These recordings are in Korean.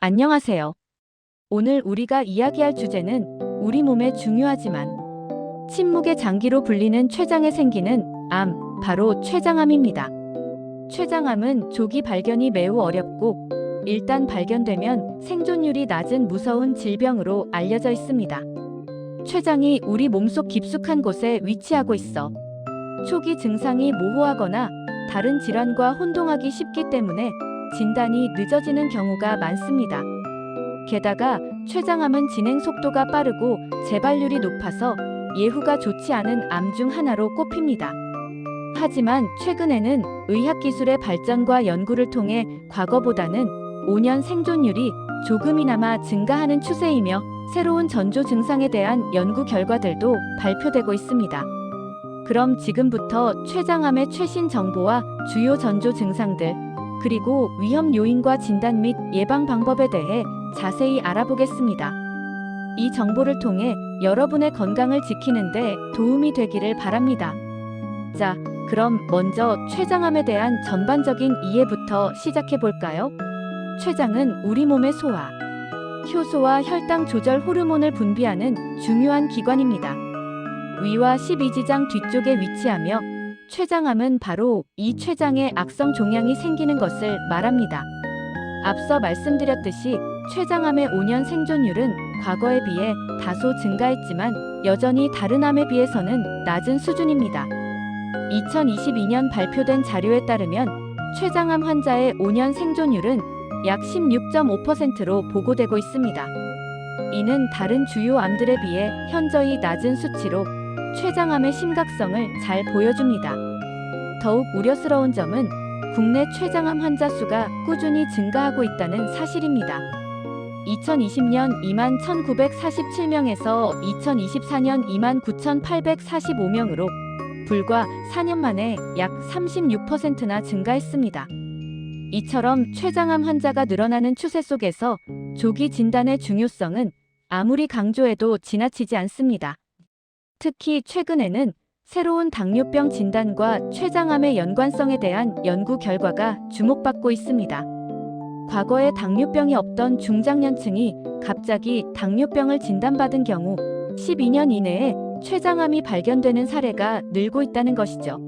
안녕하세요. 오늘 우리가 이야기할 주제는 우리 몸에 중요하지만 침묵의 장기로 불리는 췌장에 생기는 암, 바로 췌장암입니다. 췌장암은 조기 발견이 매우 어렵고 일단 발견되면 생존율이 낮은 무서운 질병으로 알려져 있습니다. 췌장이 우리 몸속 깊숙한 곳에 위치하고 있어 초기 증상이 모호하거나 다른 질환과 혼동하기 쉽기 때문에 진단이 늦어지는 경우가 많습니다. 게다가 췌장암은 진행 속도가 빠르고 재발률이 높아서 예후가 좋지 않은 암 중 하나로 꼽힙니다. 하지만 최근에는 의학기술의 발전과 연구를 통해 과거보다는 5년 생존율이 조금이나마 증가하는 추세이며 새로운 전조 증상에 대한 연구 결과들도 발표되고 있습니다. 그럼 지금부터 췌장암의 최신 정보와 주요 전조 증상들, 그리고 위험 요인과 진단 및 예방 방법에 대해 자세히 알아보겠습니다. 이 정보를 통해 여러분의 건강을 지키는 데 도움이 되기를 바랍니다. 자, 그럼 먼저 췌장암에 대한 전반적인 이해부터 시작해 볼까요? 췌장은 우리 몸의 소화, 효소와 혈당 조절 호르몬을 분비하는 중요한 기관입니다. 위와 12지장 뒤쪽에 위치하며 췌장암은 바로 이 췌장에 악성 종양이 생기는 것을 말합니다. 앞서 말씀드렸듯이 췌장암의 5년 생존율은 과거에 비해 다소 증가했지만 여전히 다른 암에 비해서는 낮은 수준입니다. 2022년 발표된 자료에 따르면 췌장암 환자의 5년 생존율은 약 16.5%로 보고되고 있습니다. 이는 다른 주요 암들에 비해 현저히 낮은 수치로 췌장암의 심각성을 잘 보여줍니다. 더욱 우려스러운 점은 국내 췌장암 환자 수가 꾸준히 증가하고 있다는 사실입니다. 2020년 21,947명에서 2024년 29,845명으로 불과 4년 만에 약 36%나 증가했습니다. 이처럼 췌장암 환자가 늘어나는 추세 속에서 조기 진단의 중요성은 아무리 강조해도 지나치지 않습니다. 특히 최근에는 새로운 당뇨병 진단과 췌장암의 연관성에 대한 연구 결과가 주목받고 있습니다. 과거에 당뇨병이 없던 중장년층이 갑자기 당뇨병을 진단받은 경우 12년 이내에 췌장암이 발견되는 사례가 늘고 있다는 것이죠.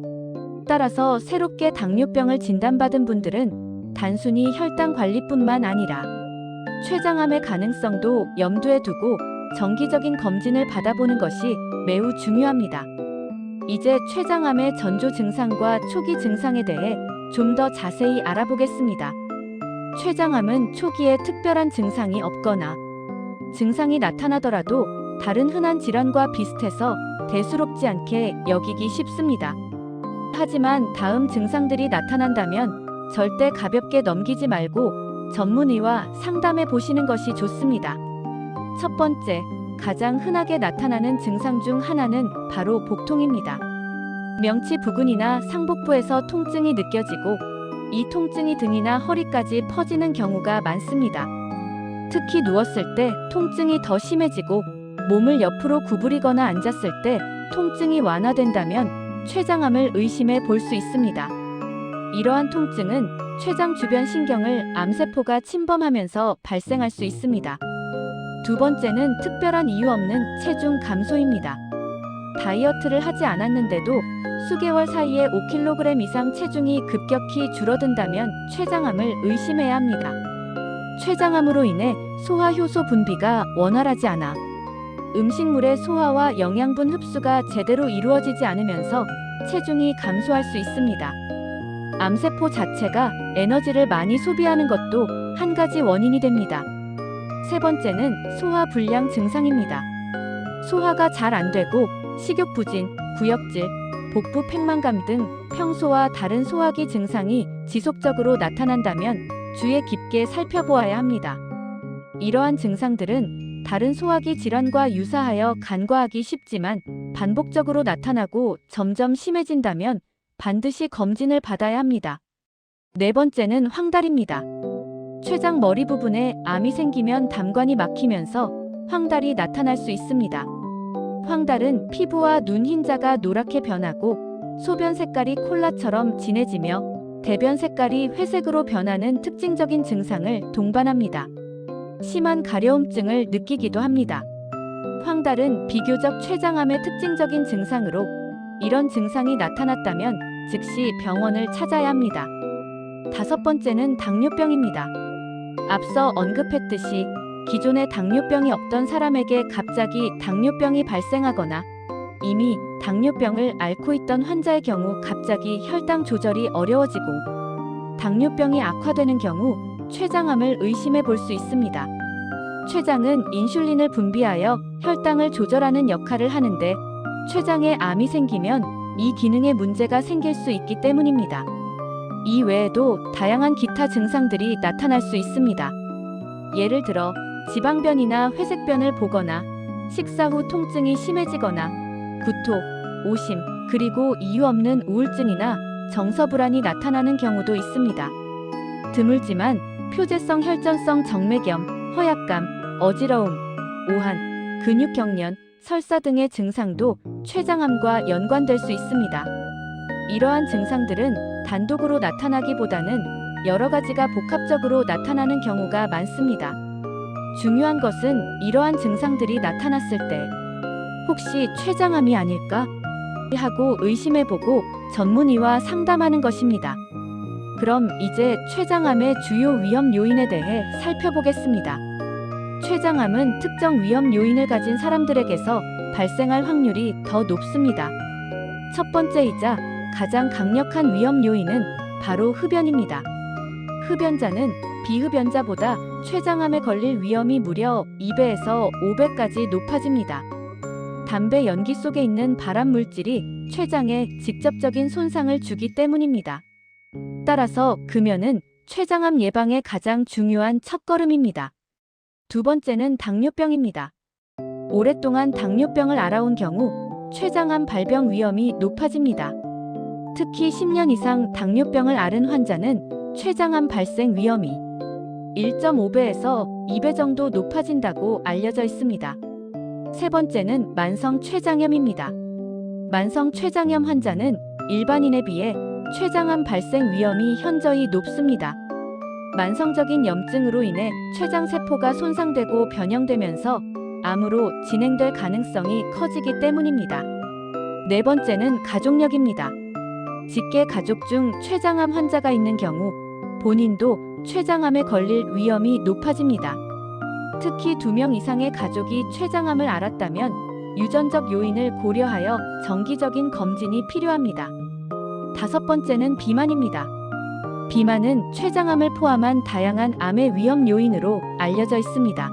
따라서 새롭게 당뇨병을 진단받은 분들은 단순히 혈당 관리뿐만 아니라 췌장암의 가능성도 염두에 두고 정기적인 검진을 받아보는 것이 매우 중요합니다. 이제 췌장암의 전조 증상과 초기 증상에 대해 좀 더 자세히 알아보겠습니다. 췌장암은 초기에 특별한 증상이 없거나 증상이 나타나더라도 다른 흔한 질환과 비슷해서 대수롭지 않게 여기기 쉽습니다. 하지만 다음 증상들이 나타난다면 절대 가볍게 넘기지 말고 전문의와 상담해 보시는 것이 좋습니다. 첫 번째, 가장 흔하게 나타나는 증상 중 하나는 바로 복통입니다. 명치 부근이나 상복부에서 통증이 느껴지고 이 통증이 등이나 허리까지 퍼지는 경우가 많습니다. 특히 누웠을 때 통증이 더 심해지고 몸을 옆으로 구부리거나 앉았을 때 통증이 완화된다면 췌장암을 의심해 볼 수 있습니다. 이러한 통증은 췌장 주변 신경을 암세포가 침범하면서 발생할 수 있습니다. 두 번째는 특별한 이유 없는 체중 감소입니다. 다이어트를 하지 않았는데도 수개월 사이에 5kg 이상 체중이 급격히 줄어든다면 췌장암을 의심해야 합니다. 췌장암으로 인해 소화효소 분비가 원활하지 않아 음식물의 소화와 영양분 흡수가 제대로 이루어지지 않으면서 체중이 감소할 수 있습니다. 암세포 자체가 에너지를 많이 소비하는 것도 한 가지 원인이 됩니다. 세 번째는 소화 불량 증상입니다. 소화가 잘 안 되고 식욕부진, 구역질, 복부 팽만감 등 평소와 다른 소화기 증상이 지속적으로 나타난다면 주의 깊게 살펴보아야 합니다. 이러한 증상들은 다른 소화기 질환과 유사하여 간과하기 쉽지만 반복적으로 나타나고 점점 심해진다면 반드시 검진을 받아야 합니다. 네 번째는 황달입니다. 췌장 머리 부분에 암이 생기면 담관이 막히면서 황달이 나타날 수 있습니다. 황달은 피부와 눈 흰자가 노랗게 변하고 소변 색깔이 콜라처럼 진해지며 대변 색깔이 회색으로 변하는 특징적인 증상을 동반합니다. 심한 가려움증을 느끼기도 합니다. 황달은 비교적 췌장암의 특징적인 증상으로 이런 증상이 나타났다면 즉시 병원을 찾아야 합니다. 다섯 번째는 당뇨병입니다. 앞서 언급했듯이 기존에 당뇨병이 없던 사람에게 갑자기 당뇨병이 발생하거나 이미 당뇨병을 앓고 있던 환자의 경우 갑자기 혈당 조절이 어려워지고 당뇨병이 악화되는 경우 췌장암을 의심해 볼 수 있습니다. 췌장은 인슐린을 분비하여 혈당을 조절하는 역할을 하는데 췌장에 암이 생기면 이 기능에 문제가 생길 수 있기 때문입니다. 이 외에도 다양한 기타 증상들이 나타날 수 있습니다. 예를 들어 지방변이나 회색변을 보거나 식사 후 통증이 심해지거나 구토, 오심, 그리고 이유 없는 우울증이나 정서불안이 나타나는 경우도 있습니다. 드물지만 표재성 혈전성 정맥염, 허약감, 어지러움, 오한, 근육경련, 설사 등의 증상도 췌장암과 연관될 수 있습니다. 이러한 증상들은 단독으로 나타나기보다는 여러 가지가 복합적으로 나타나는 경우가 많습니다. 중요한 것은 이러한 증상들이 나타났을 때 혹시 췌장암이 아닐까? 하고 의심해보고 전문의와 상담하는 것입니다. 그럼 이제 췌장암의 주요 위험 요인에 대해 살펴보겠습니다. 췌장암은 특정 위험 요인을 가진 사람들에게서 발생할 확률이 더 높습니다. 첫 번째이자 가장 강력한 위험 요인은 바로 흡연입니다. 흡연자는 비흡연자보다 췌장암에 걸릴 위험이 무려 2배에서 5배까지 높아집니다. 담배 연기 속에 있는 발암 물질이 췌장에 직접적인 손상을 주기 때문입니다. 따라서 금연은 췌장암 예방의 가장 중요한 첫걸음입니다. 두 번째는 당뇨병입니다. 오랫동안 당뇨병을 앓아온 경우 췌장암 발병 위험이 높아집니다. 특히 10년 이상 당뇨병을 앓은 환자는 췌장암 발생 위험이 1.5배에서 2배 정도 높아진다고 알려져 있습니다. 세 번째는 만성 췌장염입니다. 만성 췌장염 환자는 일반인에 비해 췌장암 발생 위험이 현저히 높습니다. 만성적인 염증으로 인해 췌장세포가 손상되고 변형되면서 암으로 진행될 가능성이 커지기 때문입니다. 네 번째는 가족력입니다. 직계 가족 중 췌장암 환자가 있는 경우 본인도 췌장암에 걸릴 위험이 높아집니다. 특히 2명 이상의 가족이 췌장암을 앓았다면 유전적 요인을 고려하여 정기적인 검진이 필요합니다. 다섯 번째는 비만입니다. 비만은 췌장암을 포함한 다양한 암의 위험 요인으로 알려져 있습니다.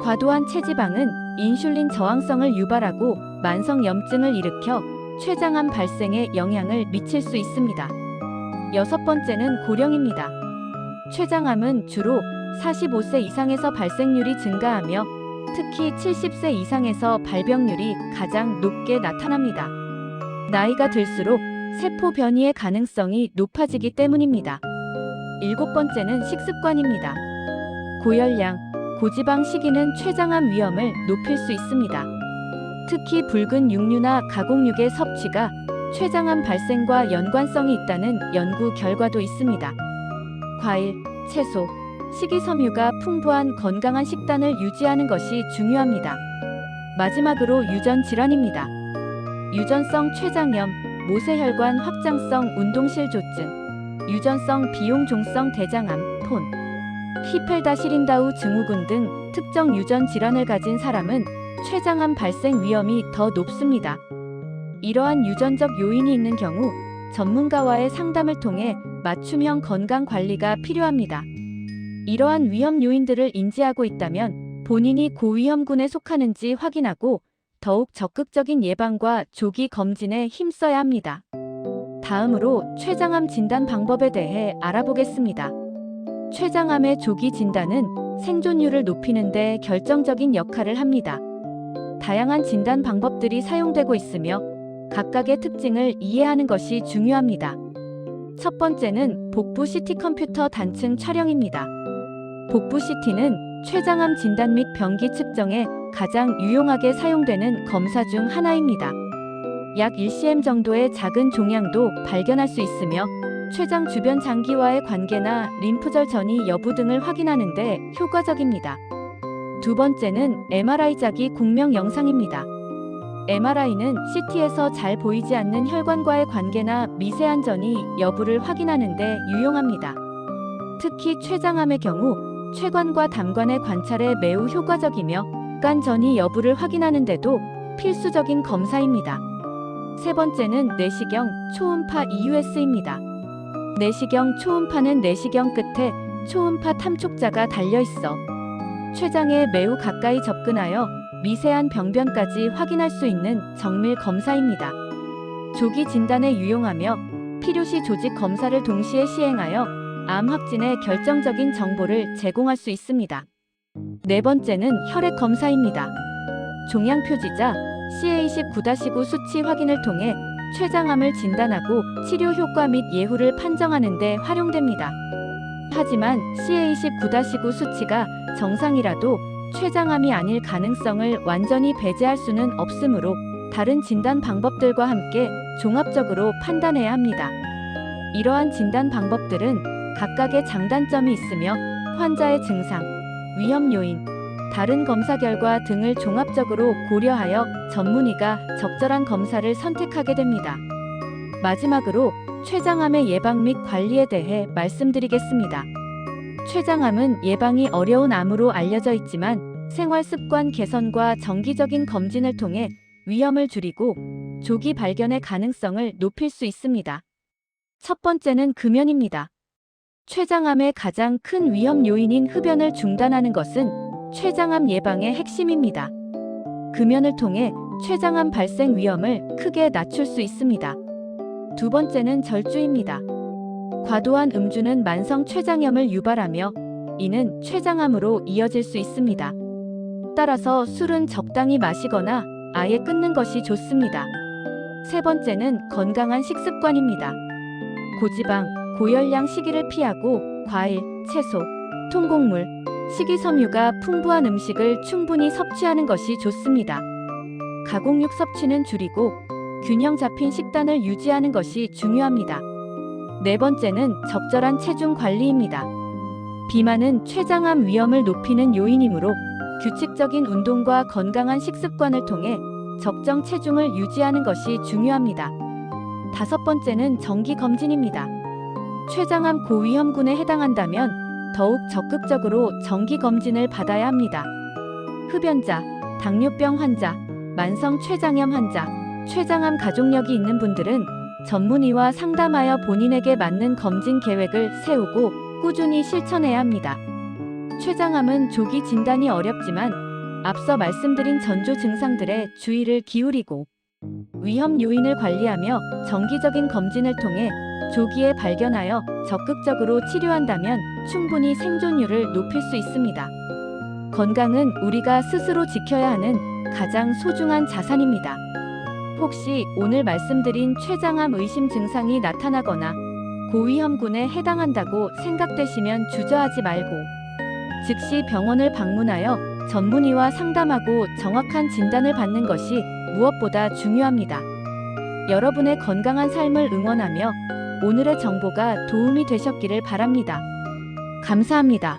과도한 체지방은 인슐린 저항성을 유발하고 만성 염증을 일으켜 췌장암 발생에 영향을 미칠 수 있습니다. 여섯 번째는 고령입니다. 췌장암은 주로 45세 이상에서 발생률이 증가하며 특히 70세 이상에서 발병률이 가장 높게 나타납니다. 나이가 들수록 세포 변이의 가능성이 높아지기 때문입니다. 일곱 번째는 식습관입니다. 고열량, 고지방 식이는 췌장암 위험을 높일 수 있습니다. 특히 붉은 육류나 가공육의 섭취가 췌장암 발생과 연관성이 있다는 연구 결과도 있습니다. 과일, 채소, 식이섬유가 풍부한 건강한 식단을 유지하는 것이 중요합니다. 마지막으로 유전 질환입니다. 유전성 췌장염, 모세혈관 확장성 운동실조증, 유전성 비용종성 대장암, 폰, 히펠다시린다우 증후군 등 특정 유전 질환을 가진 사람은 췌장암 발생 위험이 더 높습니다. 이러한 유전적 요인이 있는 경우 전문가와의 상담을 통해 맞춤형 건강 관리가 필요합니다. 이러한 위험 요인들을 인지하고 있다면 본인이 고위험군에 속하는지 확인하고 더욱 적극적인 예방과 조기 검진에 힘써야 합니다. 다음으로 췌장암 진단 방법에 대해 알아보겠습니다. 췌장암의 조기 진단은 생존율을 높이는 데 결정적인 역할을 합니다. 다양한 진단 방법들이 사용되고 있으며 각각의 특징을 이해하는 것이 중요합니다. 첫 번째는 복부 CT 컴퓨터 단층 촬영입니다. 복부 CT는 췌장암 진단 및 병기 측정에 가장 유용하게 사용되는 검사 중 하나입니다. 약 1cm 정도의 작은 종양도 발견할 수 있으며 췌장 주변 장기와의 관계나 림프절 전이 여부 등을 확인하는 데 효과적입니다. 두 번째는 MRI 자기 공명 영상입니다. MRI는 CT에서 잘 보이지 않는 혈관과의 관계나 미세한 전이 여부를 확인하는 데 유용합니다. 특히 췌장암의 경우 췌관과 담관의 관찰에 매우 효과적이며 간 전이 여부를 확인하는 데도 필수적인 검사입니다. 세 번째는 내시경 초음파 EUS입니다. 내시경 초음파는 내시경 끝에 초음파 탐촉자가 달려있어 췌장에 매우 가까이 접근하여 미세한 병변까지 확인할 수 있는 정밀 검사입니다. 조기 진단에 유용하며 필요시 조직 검사를 동시에 시행하여 암 확진에 결정적인 정보를 제공할 수 있습니다. 네 번째는 혈액 검사입니다. 종양 표지자 CA19-9 수치 확인을 통해 췌장암을 진단하고 치료 효과 및 예후를 판정하는 데 활용됩니다. 하지만 CA19-9 수치가 정상이라도 췌장암이 아닐 가능성을 완전히 배제할 수는 없으므로 다른 진단 방법들과 함께 종합적으로 판단해야 합니다. 이러한 진단 방법들은 각각의 장단점이 있으며 환자의 증상, 위험 요인, 다른 검사 결과 등을 종합적으로 고려하여 전문의가 적절한 검사를 선택하게 됩니다. 마지막으로 췌장암의 예방 및 관리에 대해 말씀드리겠습니다. 췌장암은 예방이 어려운 암으로 알려져 있지만 생활 습관 개선과 정기적인 검진을 통해 위험을 줄이고 조기 발견의 가능성을 높일 수 있습니다. 첫 번째는 금연입니다. 췌장암의 가장 큰 위험 요인인 흡연을 중단하는 것은 췌장암 예방의 핵심입니다. 금연을 통해 췌장암 발생 위험을 크게 낮출 수 있습니다. 두 번째는 절주입니다. 과도한 음주는 만성 췌장염을 유발하며 이는 췌장암으로 이어질 수 있습니다. 따라서 술은 적당히 마시거나 아예 끊는 것이 좋습니다. 세 번째는 건강한 식습관입니다. 고지방, 고열량 식이를 피하고 과일, 채소, 통곡물, 식이섬유가 풍부한 음식을 충분히 섭취하는 것이 좋습니다. 가공육 섭취는 줄이고 균형 잡힌 식단을 유지하는 것이 중요합니다. 네 번째는 적절한 체중 관리입니다. 비만은 췌장암 위험을 높이는 요인이므로 규칙적인 운동과 건강한 식습관을 통해 적정 체중을 유지하는 것이 중요합니다. 다섯 번째는 정기검진입니다. 췌장암 고위험군에 해당한다면 더욱 적극적으로 정기검진을 받아야 합니다. 흡연자, 당뇨병 환자, 만성 췌장염 환자, 췌장암 가족력이 있는 분들은 전문의와 상담하여 본인에게 맞는 검진 계획을 세우고 꾸준히 실천해야 합니다. 췌장암은 조기 진단이 어렵지만 앞서 말씀드린 전조 증상들에 주의를 기울이고 위험 요인을 관리하며 정기적인 검진을 통해 조기에 발견하여 적극적으로 치료한다면 충분히 생존율을 높일 수 있습니다. 건강은 우리가 스스로 지켜야 하는 가장 소중한 자산입니다. 혹시 오늘 말씀드린 췌장암 의심 증상이 나타나거나 고위험군에 해당한다고 생각되시면 주저하지 말고 즉시 병원을 방문하여 전문의와 상담하고 정확한 진단을 받는 것이 무엇보다 중요합니다. 여러분의 건강한 삶을 응원하며 오늘의 정보가 도움이 되셨기를 바랍니다. 감사합니다.